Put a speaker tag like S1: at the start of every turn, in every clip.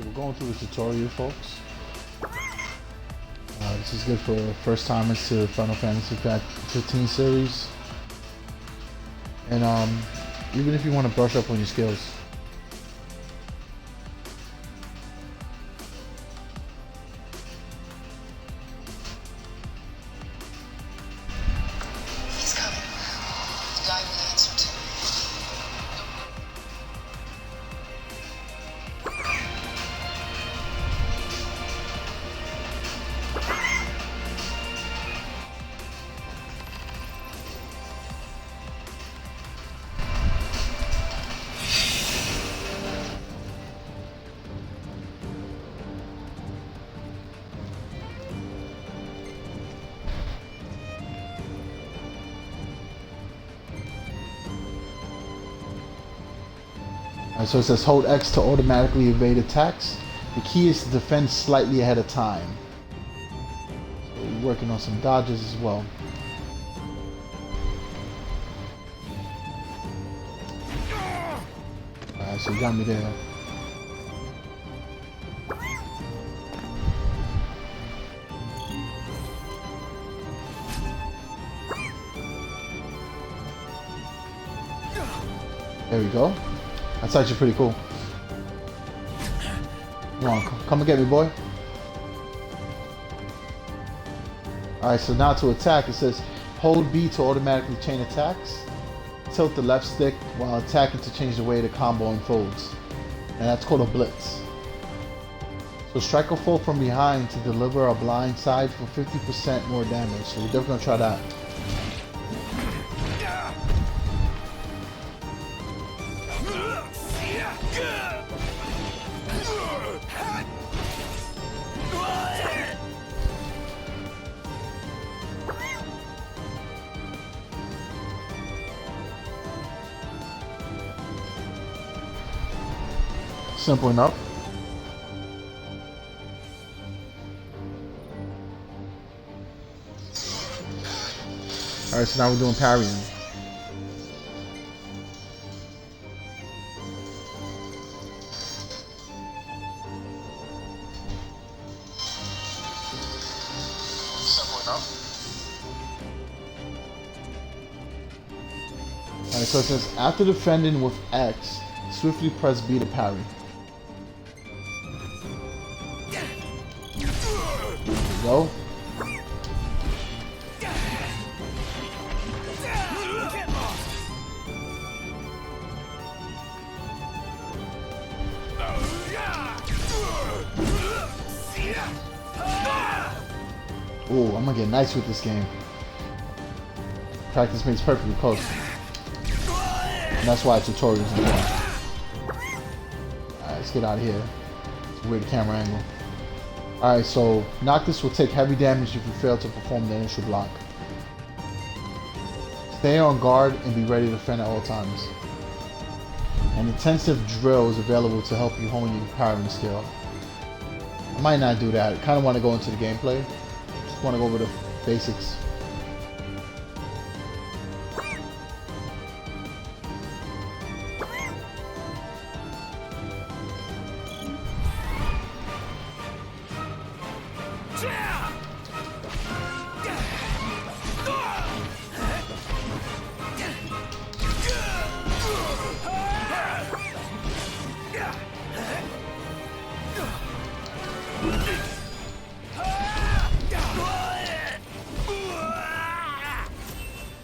S1: we're going through the tutorial, folks. This is good for first timers to Final Fantasy 15 series. And even if you want to brush up on your skills.
S2: He's coming. The guy we answered to.
S1: So it says hold X to automatically evade attacks. The key is to defend slightly ahead of time. So we're working on some dodges as well. Alright, so you got me there. There we go. That's actually pretty cool. Come on, come and get me, boy. Alright, so now to attack, it says hold B to automatically chain attacks. Tilt the left stick while attacking to change the way the combo unfolds. And that's called a blitz. So strike a foe from behind to deliver a blind side for 50% more damage. So we're definitely going to try that. Simple enough. Alright, so now we're doing parrying.
S2: Simple enough.
S1: Alright, so it says after defending with X, swiftly press B to parry. Go. Ooh, I'm gonna get nice with this game. Practice makes perfect, of course. And that's why tutorials are important. Alright, let's get out of here. It's a weird camera angle. Alright, so Noctis will take heavy damage if you fail to perform the initial block. Stay on guard and be ready to defend at all times. An intensive drill is available to help you hone your parrying skill. I might not do that. I kind of want to go into the gameplay. Just want to go over the basics.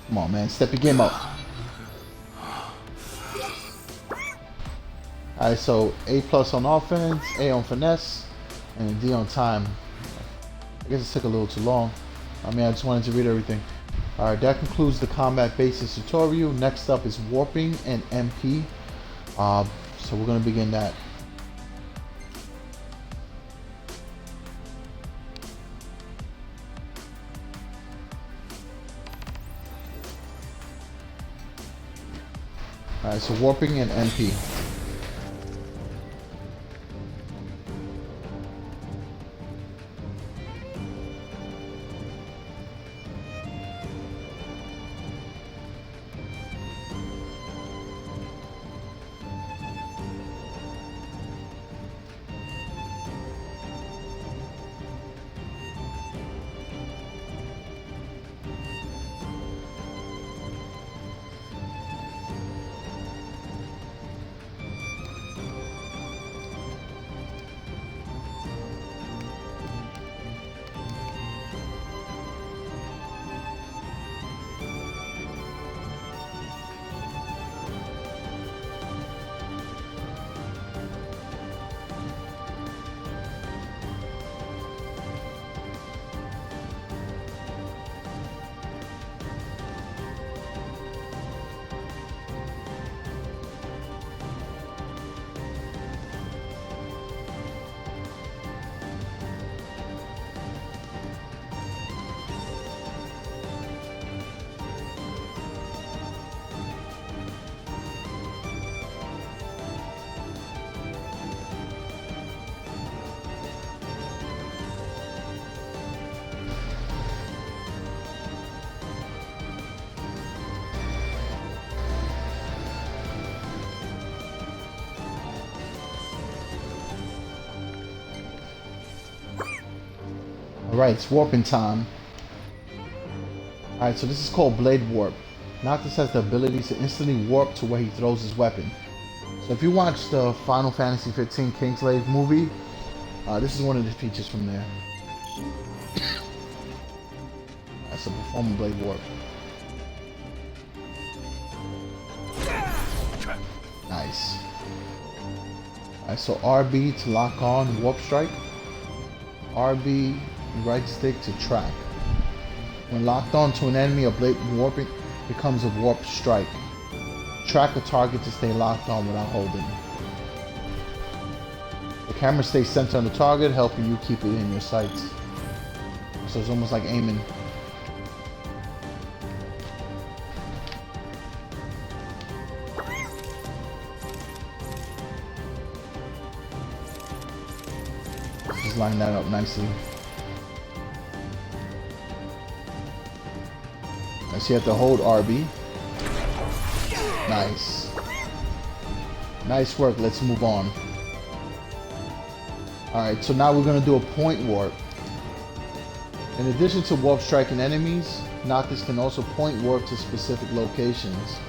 S1: Come on, man. Step your game up. Alright, so A+ on offense, A on finesse, and a D on time. I guess it took a little too long. I mean, I just wanted to read everything. Alright, that concludes the combat basics tutorial. Next up is warping and MP. So we're going to begin that. Alright, so warping and MP. Alright, it's warping time. Alright, so this is called Blade Warp. Noctis has the ability to instantly warp to where he throws his weapon. So if you watch the Final Fantasy 15 Kingslave movie, this is one of the features from there. That's a performing Blade Warp. Nice. Alright, so RB to lock on Warp Strike. RB, right stick to track. When locked on to an enemy, a blade warping becomes a Warp Strike. Track a target to stay locked on without holding. The camera stays centered on the target, helping you keep it in your sights. So it's almost like aiming. Just line that up nicely. So you have to hold RB. Nice. Nice work. Let's move on. Alright, so now we're going to do a point warp. In addition to warp striking enemies, Noctis can also point warp to specific locations.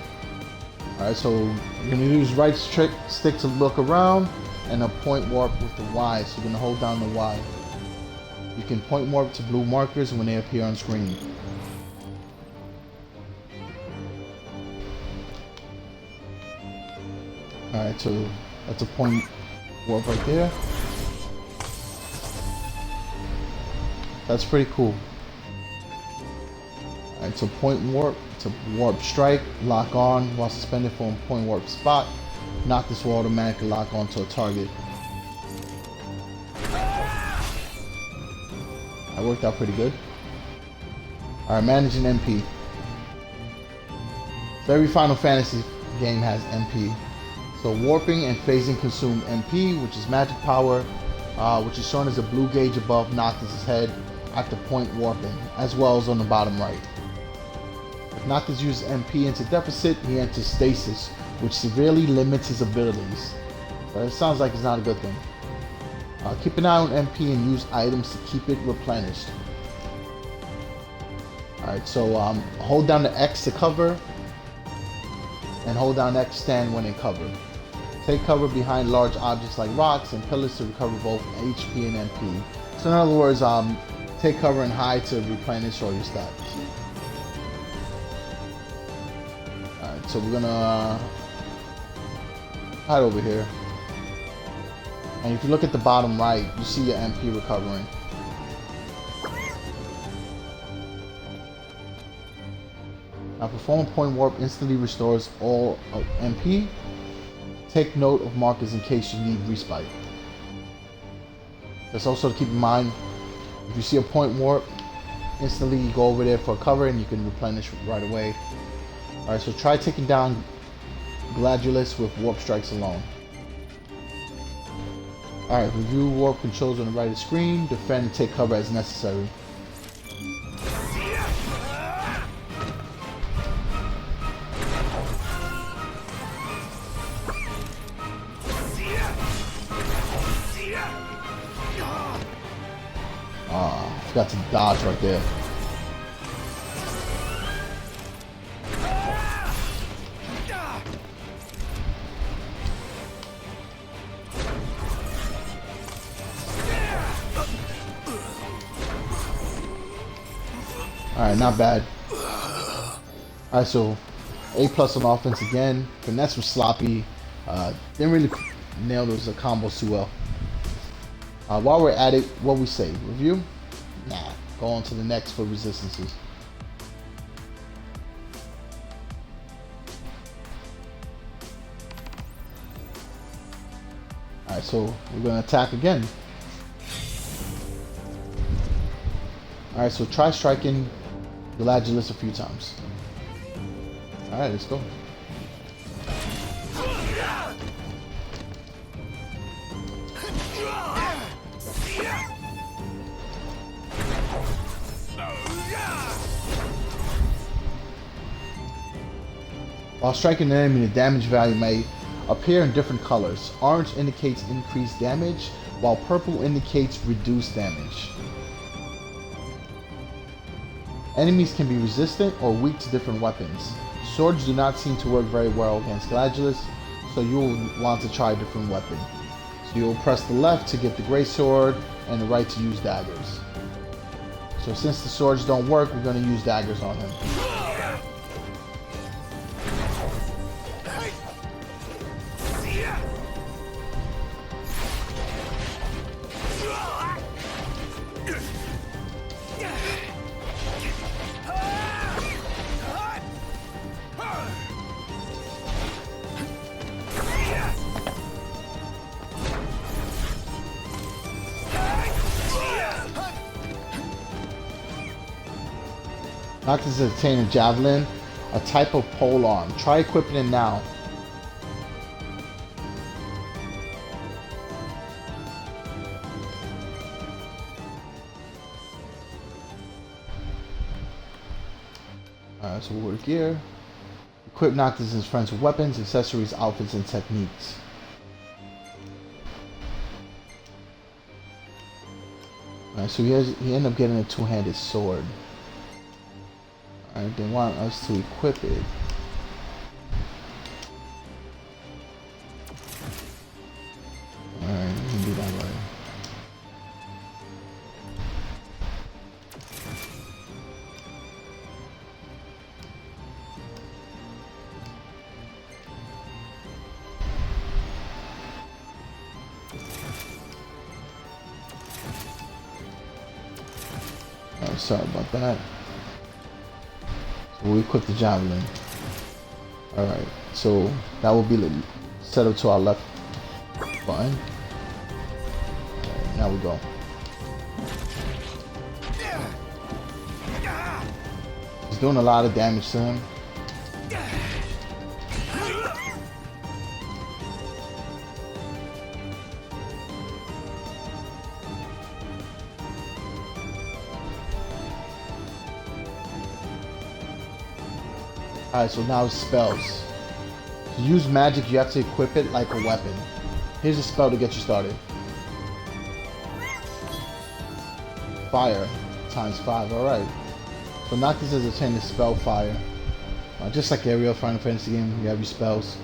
S1: Alright, so you're going to use right stick to look around and a point warp with the Y. So you're going to hold down the Y. You can point warp to blue markers when they appear on screen. Alright, so that's a point warp right there. That's pretty cool. Alright, so point warp to warp strike, lock on while suspended from a point warp spot. Noctis will automatically lock onto a target. That worked out pretty good. Alright, managing MP. So every Final Fantasy game has MP. So warping and phasing consume MP, which is magic power, which is shown as a blue gauge above Noctis' head after point warping, as well as on the bottom right. If Noctis uses MP into deficit, he enters stasis, which severely limits his abilities. So it sounds like it's not a good thing. Keep an eye on MP and use items to keep it replenished. Alright, so hold down the X to cover, and hold down X stand when in cover. Take cover behind large objects like rocks and pillars to recover both HP and MP. So in other words, take cover and hide to replenish all your stats. Alright, so we're gonna hide over here. And if you look at the bottom right, you see your MP recovering. Now perform a point warp instantly restores all of MP. Take note of markers in case you need respite. Just also to keep in mind, if you see a point warp, instantly you go over there for cover and you can replenish right away. Alright, so try taking down Gladulus with warp strikes alone. Alright, review warp controls on the right of the screen, defend and take cover as necessary. Got to dodge right there. Alright, not bad. Alright, so A+ on offense again. Finesse was sloppy. Didn't really nail those combos too well. While we're at it, what we say? Review? Nah, go on to the next for resistances. Alright, so we're going to attack again. Alright, so try striking Gladulus a few times. Alright, let's go. While striking an enemy, the damage value may appear in different colors. Orange indicates increased damage, while purple indicates reduced damage. Enemies can be resistant or weak to different weapons. Swords do not seem to work very well against Gladiolus, so you'll want to try a different weapon. So you'll press the left to get the great sword and the right to use daggers. So since the swords don't work, we're going to use daggers on him. Noctis has obtained a javelin, a type of pole arm. Try equipping it now. Alright, so we're gear. Equip Noctis and his friends with weapons, accessories, outfits, and techniques. Alright, so he ended up getting a two-handed sword. Alright, they want us to equip it. Alright, we can do that right. Oh, sorry about that. So we equip the javelin. Alright, so that will be set up to our left button. Alright, now we go. He's doing a lot of damage to him. Alright, so now spells. To use magic, you have to equip it like a weapon. Here's a spell to get you started. Fire times 5, alright. So Noctis has obtained the spell Fire. Just like every other Final Fantasy game, you have your spells.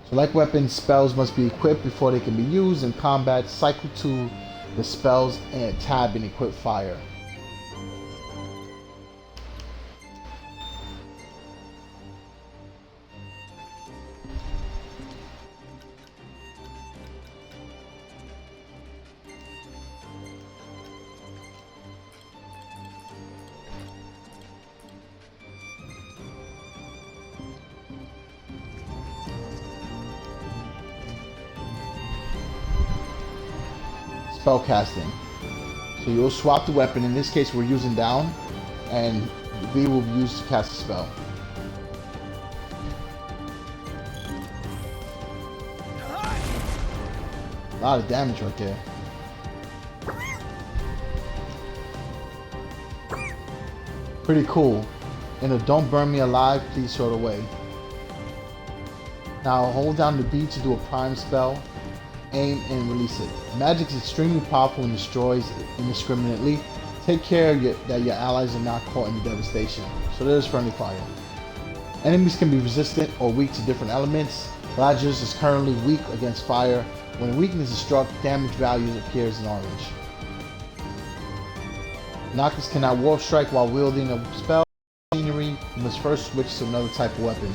S1: So like weapons, spells must be equipped before they can be used in combat. Cycle to the spells and tab and equip Fire. Spell casting. So you'll swap the weapon. In this case, we're using down, and V will be used to cast a spell. A lot of damage right there. Pretty cool. In a Don't Burn Me Alive, please throw it away. Now hold down the B to do a prime spell. Aim and release it. Magic is extremely powerful and destroys indiscriminately. Take care that your allies are not caught in the devastation. So there's friendly fire. Enemies can be resistant or weak to different elements. Gladiolus is currently weak against fire. When a weakness is struck, damage value appears in orange. Noctis cannot warp strike while wielding a spell. Scenery, you must first switch to another type of weapon.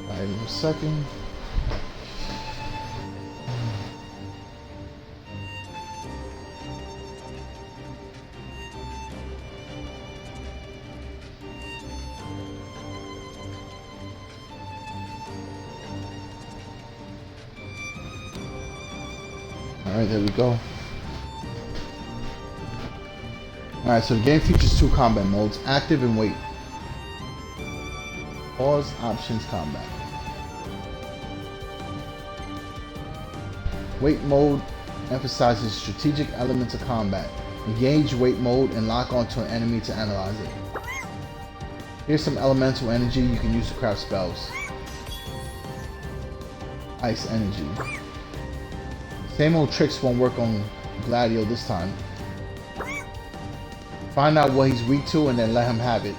S1: Alright, in a second. Alright, there we go. Alright, so the game features two combat modes, active and wait. Pause, options, combat. Wait mode emphasizes strategic elements of combat. Engage wait mode and lock onto an enemy to analyze it. Here's some elemental energy you can use to craft spells. Ice energy. Same old tricks won't work on Gladio this time. Find out what he's weak to and then let him have it.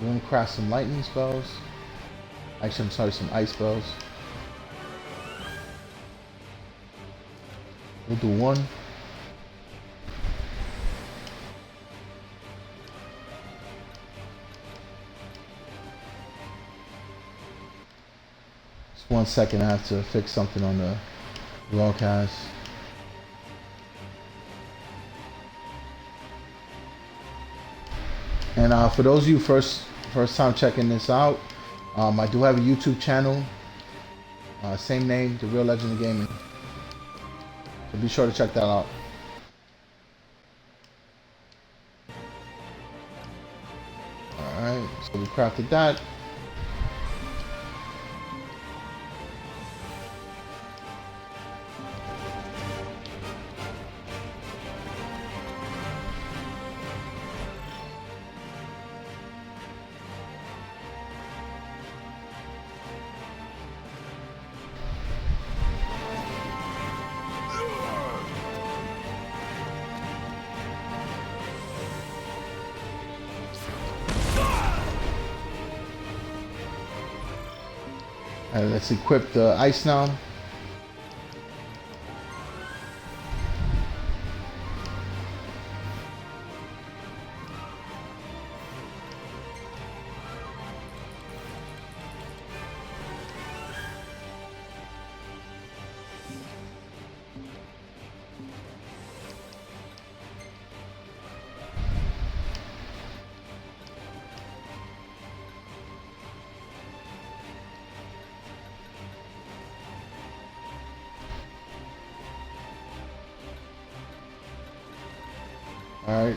S1: We're gonna craft some lightning spells. Actually, I'm sorry, some ice spells. We'll do one. Just 1 second, I have to fix something on the broadcast. And for those of you first time checking this out, I do have a YouTube channel, same name, The Real Legend of Gaming. So be sure to check that out. Alright, so we crafted that. Alright, let's equip the ice now. Alright.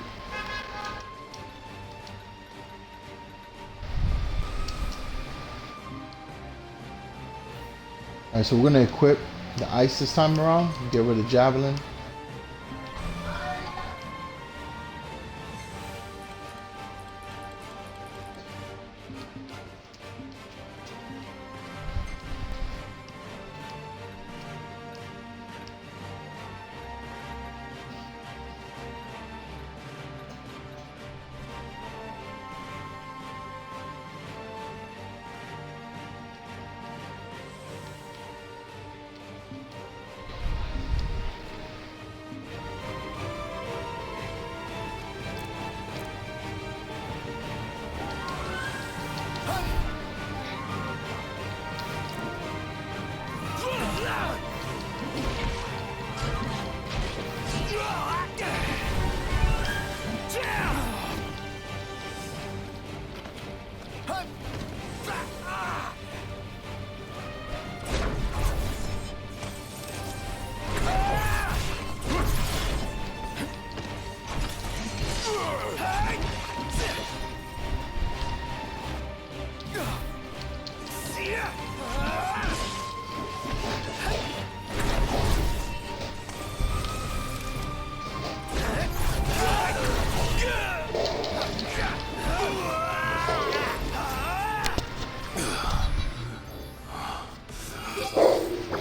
S1: Alright, so we're gonna equip the ice this time around. Get rid of javelin.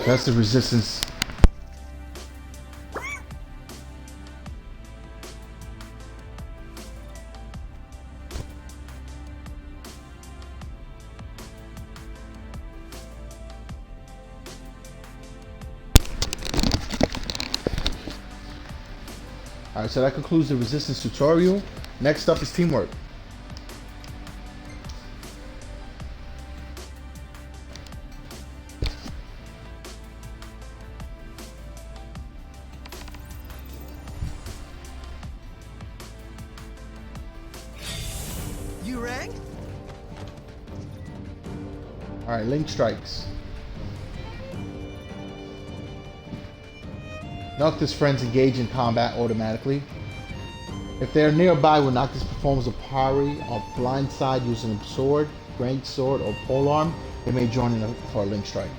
S1: That's the resistance. Alright, so that concludes the resistance tutorial. Next up is teamwork.
S3: You rang?
S1: Alright, Link strikes. Noctis friends engage in combat automatically. If they are nearby when Noctis performs a parry or blind side using a sword, great sword, or polearm, they may join in for a link strike.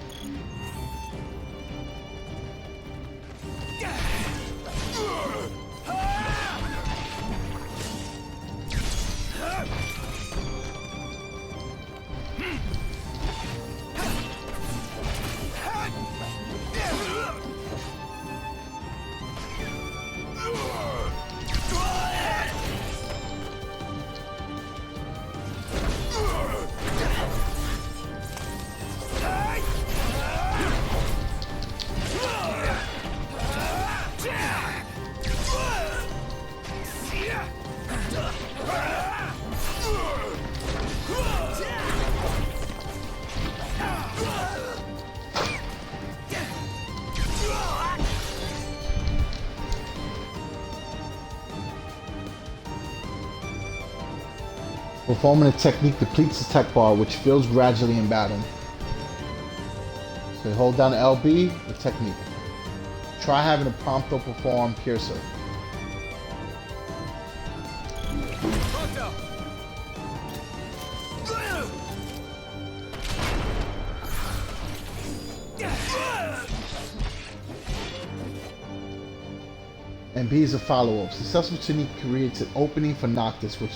S1: Performing a technique depletes the tech bar, which fills gradually in battle. So hold down LB with technique. Try having a prompto perform Piercer. And B is a follow-up. Successful technique creates an opening for Noctis, which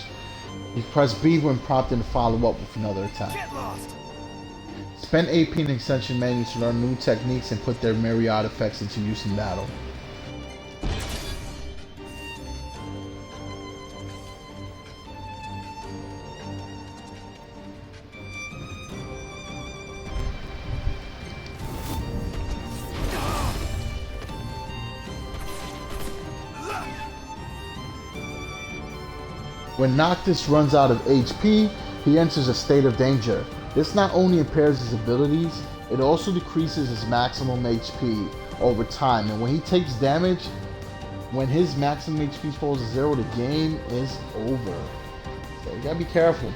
S1: you press B when prompted to follow up with another attack. Spend AP in extension menus to learn new techniques and put their myriad effects into use in battle. When Noctis runs out of HP, he enters a state of danger. This not only impairs his abilities, it also decreases his maximum HP over time. And when he takes damage, when his maximum HP falls to 0, the game is over. So you gotta be careful.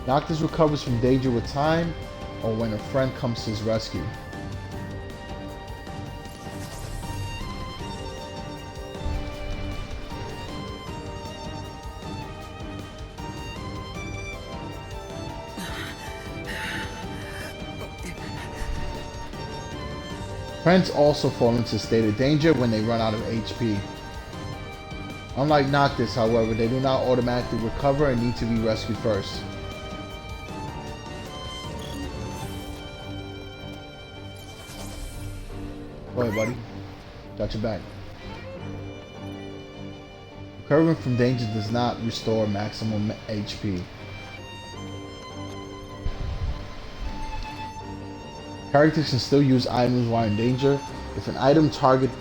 S1: Noctis recovers from danger with time, or when a friend comes to his rescue. Friends also fall into a state of danger when they run out of HP. Unlike Noctis, however, they do not automatically recover and need to be rescued first. Go ahead, buddy. Got your back. Recovering from danger does not restore maximum HP. Characters can still use items while in danger. If an item targets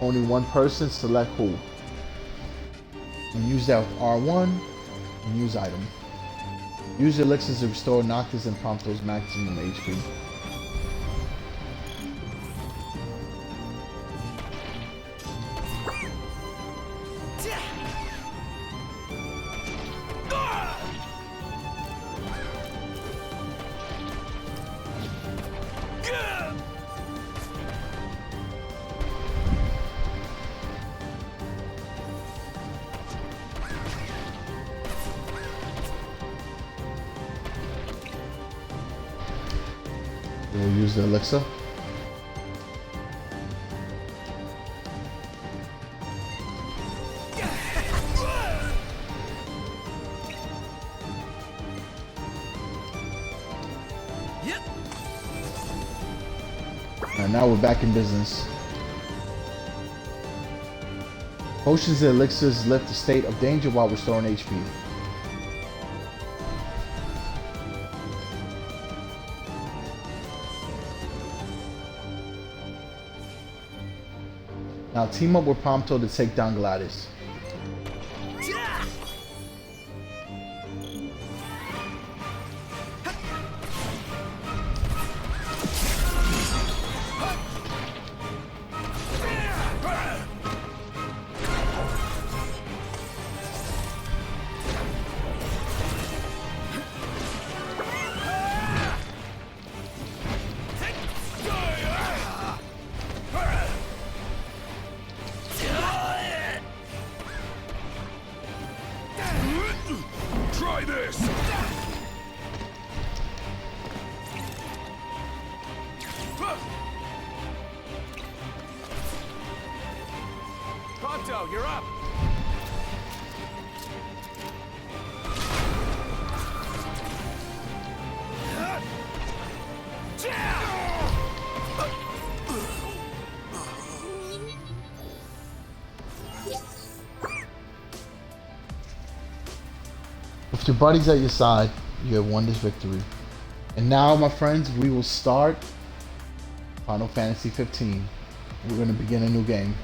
S1: only one person, select who. And use that with R1 and use item. Use elixirs to restore Noctis and Prompto's maximum HP. We'll use the elixir. And now we're back in business. Potions and elixirs lift the state of danger while restoring HP. Now team up with Prompto to take down Gladys.
S3: Try this! Ponto, you're up!
S1: With your buddies at your side, you have won this victory. And now, my friends, we will start Final Fantasy 15. We're going to begin a new game.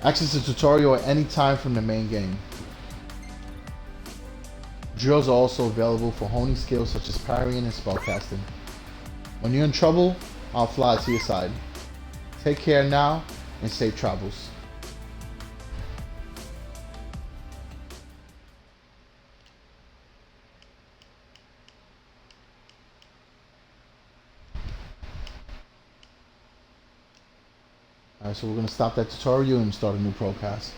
S1: Access the tutorial at any time from the main game. Drills are also available for honing skills such as parrying and spellcasting. When you're in trouble, I'll fly to your side. Take care now and safe travels. Alright, so we're going to stop that tutorial and start a new procast.